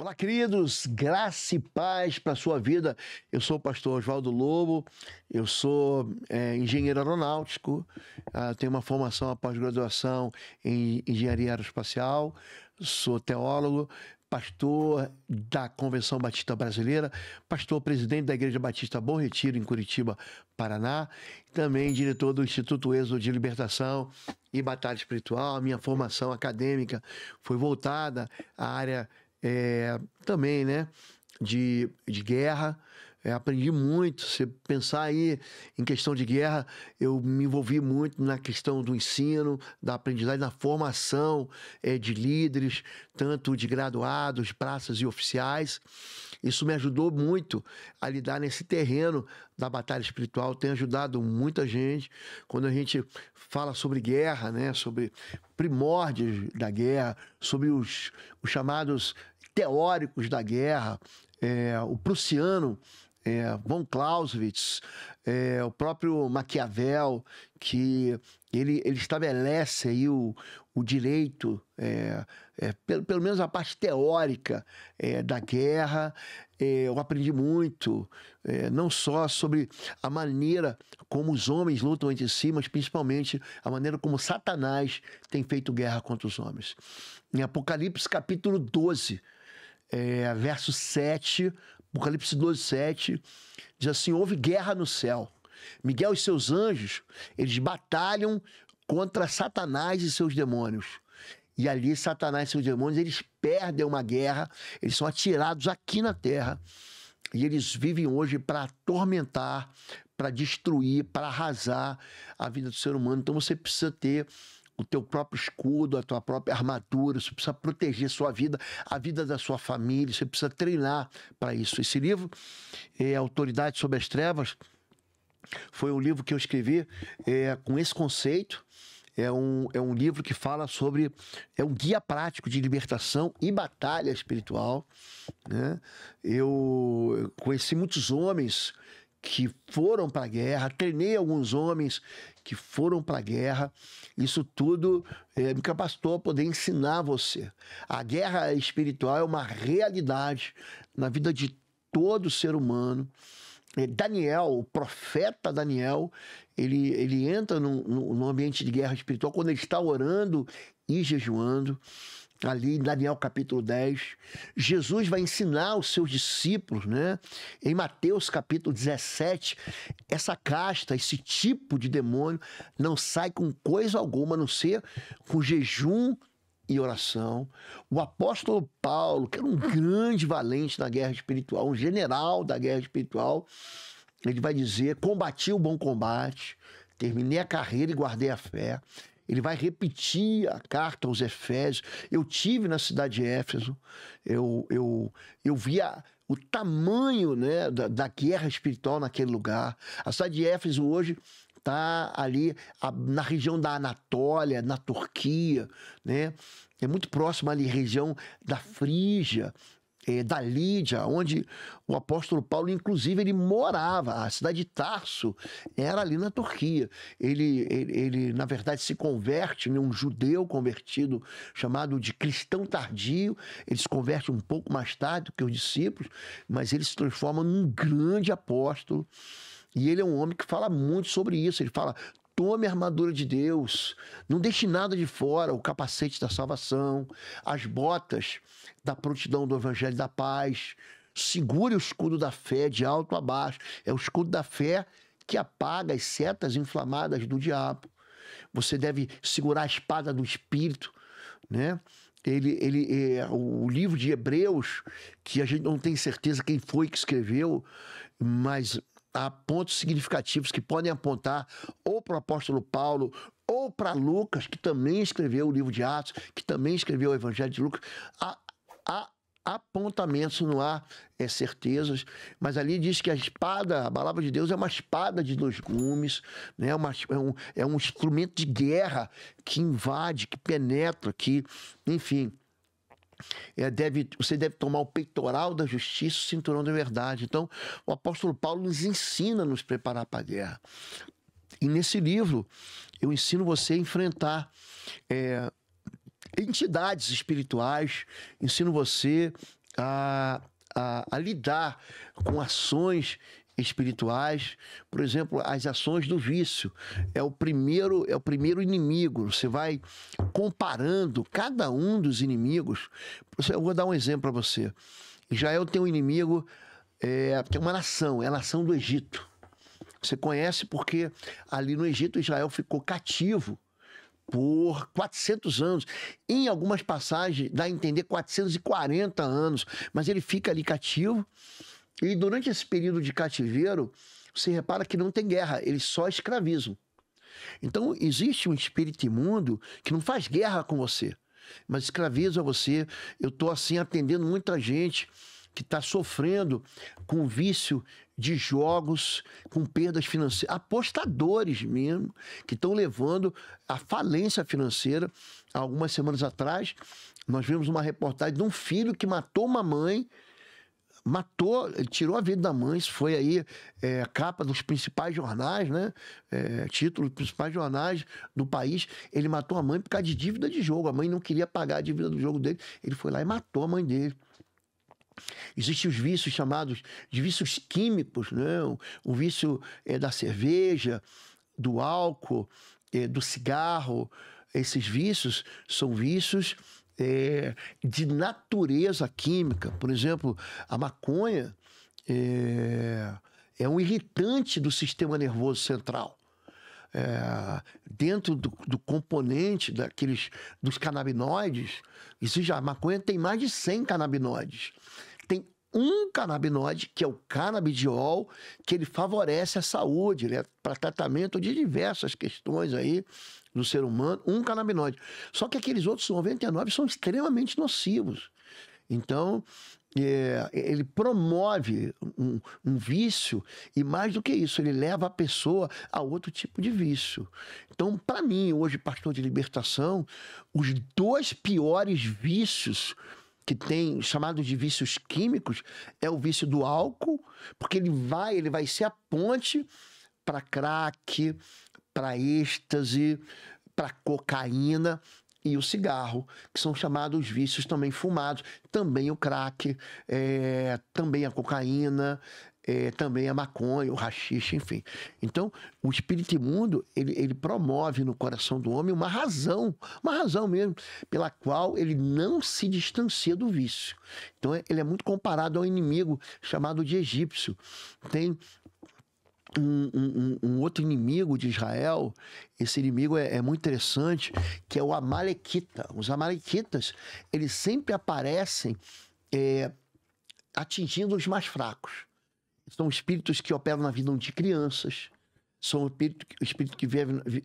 Olá, queridos, graça e paz para a sua vida. Eu sou o pastor Oswaldo Lobo, eu sou engenheiro aeronáutico, tenho uma formação, a pós-graduação em engenharia aeroespacial, sou teólogo, pastor da Convenção Batista Brasileira, pastor presidente da Igreja Batista Bom Retiro, em Curitiba, Paraná, também diretor do Instituto Êxodo de Libertação e Batalha Espiritual. A minha formação acadêmica foi voltada à área também, né, de guerra. Aprendi muito. Se pensar aí em questão de guerra, eu me envolvi muito na questão do ensino, da aprendizagem, na formação de líderes, tanto de graduados, praças e oficiais. Isso me ajudou muito a lidar nesse terreno da batalha espiritual, tem ajudado muita gente. Quando a gente fala sobre guerra, né, sobre primórdios da guerra, sobre os chamados teóricos da guerra, o prussiano von Clausewitz, o próprio Maquiavel, que ele estabelece aí o direito, pelo menos a parte teórica da guerra. Eu aprendi muito, não só sobre a maneira como os homens lutam entre si, mas principalmente a maneira como Satanás tem feito guerra contra os homens. Em Apocalipse capítulo 12, verso 7, Apocalipse 12, 7, diz assim: houve guerra no céu. Miguel e seus anjos, eles batalham contra Satanás e seus demônios. E ali Satanás e seus demônios, eles perdem uma guerra, eles são atirados aqui na terra. E eles vivem hoje para atormentar, para destruir, para arrasar a vida do ser humano. Então você precisa ter o teu próprio escudo, a tua própria armadura, você precisa proteger sua vida, a vida da sua família, você precisa treinar para isso. Esse livro, Autoridade sobre as Trevas, foi um livro que eu escrevi com esse conceito. É um livro que fala sobre, um guia prático de libertação e batalha espiritual, né? Eu conheci muitos homens que foram para a guerra, treinei alguns homens que foram para a guerra. Isso tudo me capacitou a poder ensinar você. A guerra espiritual é uma realidade na vida de todo ser humano. Daniel, o profeta Daniel, ele entra no ambiente de guerra espiritual quando ele está orando e jejuando. Ali em Daniel capítulo 10, Jesus vai ensinar os seus discípulos, né? Em Mateus capítulo 17, essa casta, esse tipo de demônio não sai com coisa alguma, a não ser com jejum e oração. O apóstolo Paulo, que era um grande valente na guerra espiritual, um general da guerra espiritual, ele vai dizer: combati o bom combate, terminei a carreira e guardei a fé. Ele vai repetir a carta aos Efésios. Eu tive na cidade de Éfeso, eu via o tamanho, né, da guerra espiritual naquele lugar. A cidade de Éfeso hoje está ali na região da Anatólia, na Turquia, né? É muito próximo ali, região da Frígia, da Lídia, onde o apóstolo Paulo, inclusive, ele morava. A cidade de Tarso era ali na Turquia. Ele na verdade, se converte, né, um judeu convertido, chamado de cristão tardio. Ele se converte um pouco mais tarde do que os discípulos, mas ele se transforma num grande apóstolo. E ele é um homem que fala muito sobre isso. Ele fala: tome a armadura de Deus, não deixe nada de fora, o capacete da salvação, as botas da prontidão do evangelho da paz, segure o escudo da fé de alto a baixo. É o escudo da fé que apaga as setas inflamadas do diabo. Você deve segurar a espada do Espírito, né? O livro de Hebreus, que a gente não tem certeza quem foi que escreveu, mas há pontos significativos que podem apontar ou para o apóstolo Paulo ou para Lucas, que também escreveu o livro de Atos, que também escreveu o Evangelho de Lucas. Há apontamentos, não há certezas, mas ali diz que a espada, a palavra de Deus, é uma espada de dois gumes, né? É um instrumento de guerra que invade, que penetra, que, enfim... Você deve tomar o peitoral da justiça, o cinturão da verdade. Então, o apóstolo Paulo nos ensina a nos preparar para a guerra. E nesse livro, eu ensino você a enfrentar entidades espirituais, ensino você a, a lidar com ações espirituais, por exemplo, as ações do vício. É o primeiro inimigo. Você vai comparando cada um dos inimigos. Eu vou dar um exemplo para você. Israel tem um inimigo, tem uma nação, é a nação do Egito. Você conhece porque ali no Egito Israel ficou cativo por 400 anos. Em algumas passagens dá a entender 440 anos, mas ele fica ali cativo. E durante esse período de cativeiro, você repara que não tem guerra, eles só escravizam. Então existe um espírito imundo que não faz guerra com você, mas escraviza você. Eu estou assim atendendo muita gente que está sofrendo com vício de jogos, com perdas financeiras, apostadores mesmo, que estão levando à falência financeira. Há algumas semanas atrás, nós vimos uma reportagem de um filho que matou uma mãe, ele tirou a vida da mãe. Isso foi aí capa dos principais jornais, né? Título dos principais jornais do país. Ele matou a mãe por causa de dívida de jogo. A mãe não queria pagar a dívida do jogo dele. Ele foi lá e matou a mãe dele. Existem os vícios chamados de vícios químicos, né? O vício da cerveja, do álcool, do cigarro. Esses vícios são vícios de natureza química. Por exemplo, a maconha é um irritante do sistema nervoso central. Dentro do componente dos canabinoides, a maconha tem mais de 100 canabinoides. Tem um canabinoide, que é o canabidiol, que ele favorece a saúde, ele é para tratamento de diversas questões aí do ser humano, um canabinoide. Só que aqueles outros 99 são extremamente nocivos. Então, ele promove um vício, e mais do que isso, ele leva a pessoa a outro tipo de vício. Então, para mim, hoje, pastor de libertação, os dois piores vícios que tem, chamados de vícios químicos, é o vício do álcool, porque ele vai ser a ponte para crack, para êxtase, para cocaína, e o cigarro, que são chamados vícios também fumados, também o crack, também a cocaína, também a maconha, o haxixe, enfim. Então, o espírito imundo, ele promove no coração do homem uma razão mesmo, pela qual ele não se distancia do vício. Então, ele é muito comparado ao inimigo chamado de egípcio. Tem um outro inimigo de Israel. Esse inimigo é muito interessante, que é o Amalequita. Os Amalequitas, eles sempre aparecem atingindo os mais fracos. São espíritos que operam na vida de crianças, são espíritos que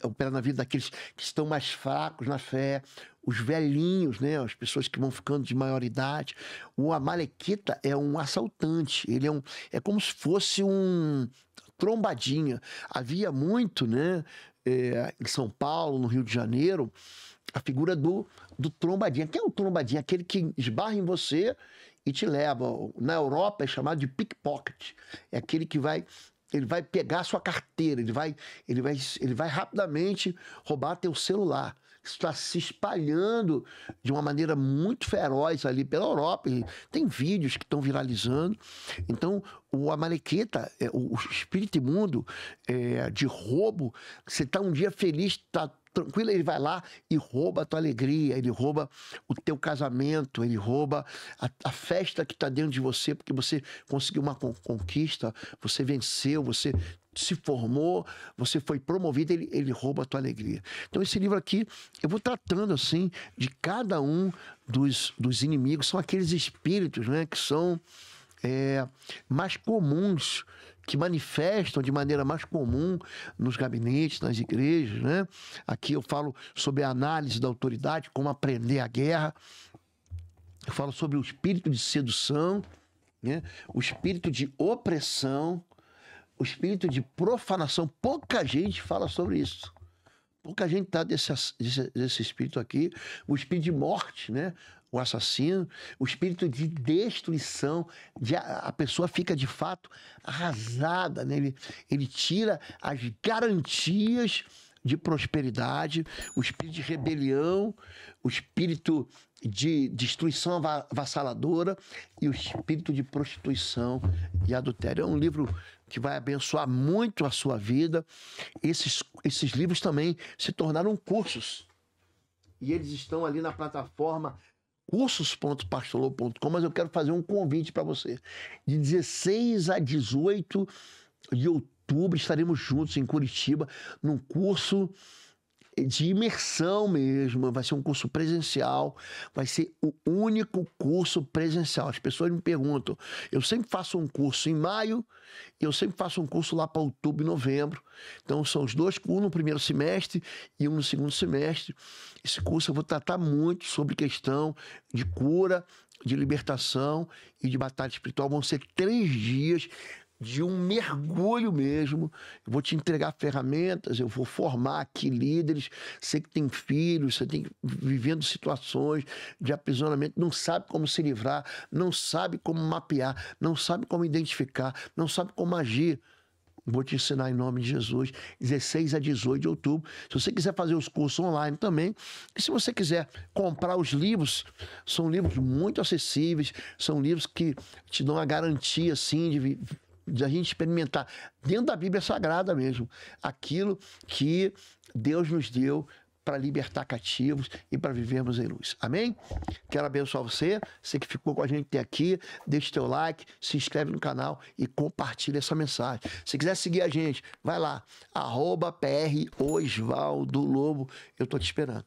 operam na vida daqueles que estão mais fracos na fé, os velhinhos, né? As pessoas que vão ficando de maior idade. O Amalequita é um assaltante, ele é como se fosse um trombadinha. Havia muito, né, em São Paulo, no Rio de Janeiro, a figura do trombadinha. Quem é o trombadinha? Aquele que esbarra em você e te leva. Na Europa é chamado de pickpocket. É aquele que ele vai pegar a sua carteira, ele vai rapidamente roubar teu celular. Isso está se espalhando de uma maneira muito feroz ali pela Europa. E tem vídeos que estão viralizando. Então, o Amalequita, o espírito imundo de roubo, você está um dia feliz, está tranquilo, ele vai lá e rouba a tua alegria, ele rouba o teu casamento, ele rouba a festa que está dentro de você, porque você conseguiu uma conquista, você venceu, você se formou, você foi promovido, ele rouba a tua alegria. Então, esse livro aqui, eu vou tratando assim de cada um dos inimigos. São aqueles espíritos, né, que são mais comuns, que manifestam de maneira mais comum nos gabinetes, nas igrejas, né? Aqui eu falo sobre a análise da autoridade, como aprender a guerra. Eu falo sobre o espírito de sedução, né? O espírito de opressão, o espírito de profanação. Pouca gente fala sobre isso. Pouca gente está desse espírito aqui. O espírito de morte, né? O assassino, o espírito de destruição, a pessoa fica de fato arrasada, né? Ele tira as garantias de prosperidade, o espírito de rebelião, o espírito de destruição avassaladora e o espírito de prostituição e adultério. É um livro que vai abençoar muito a sua vida. Esses livros também se tornaram cursos. E eles estão ali na plataforma cursos.pastorlobo.com, mas eu quero fazer um convite para você. De 16 a 18 de outubro estaremos juntos em Curitiba num curso de imersão mesmo. Vai ser um curso presencial, vai ser o único curso presencial. As pessoas me perguntam, eu sempre faço um curso em maio e eu sempre faço um curso lá para outubro e novembro. Então são os dois, um no primeiro semestre e um no segundo semestre. Esse curso eu vou tratar muito sobre questão de cura, de libertação e de batalha espiritual. Vão ser 3 dias de um mergulho mesmo. Eu vou te entregar ferramentas, eu vou formar aqui líderes. Você que tem filhos, você tem vivendo situações de aprisionamento, não sabe como se livrar, não sabe como mapear, não sabe como identificar, não sabe como agir. Vou te ensinar em nome de Jesus, 16 a 18 de outubro. Se você quiser fazer os cursos online também, e se você quiser comprar os livros, são livros muito acessíveis, são livros que te dão a garantia, assim, de a gente experimentar dentro da Bíblia Sagrada mesmo, aquilo que Deus nos deu para libertar cativos e para vivermos em luz. Amém? Quero abençoar você que ficou com a gente até aqui, deixa o teu like, se inscreve no canal e compartilha essa mensagem. Se quiser seguir a gente, vai lá, @PROsvaldoLobo, eu tô te esperando.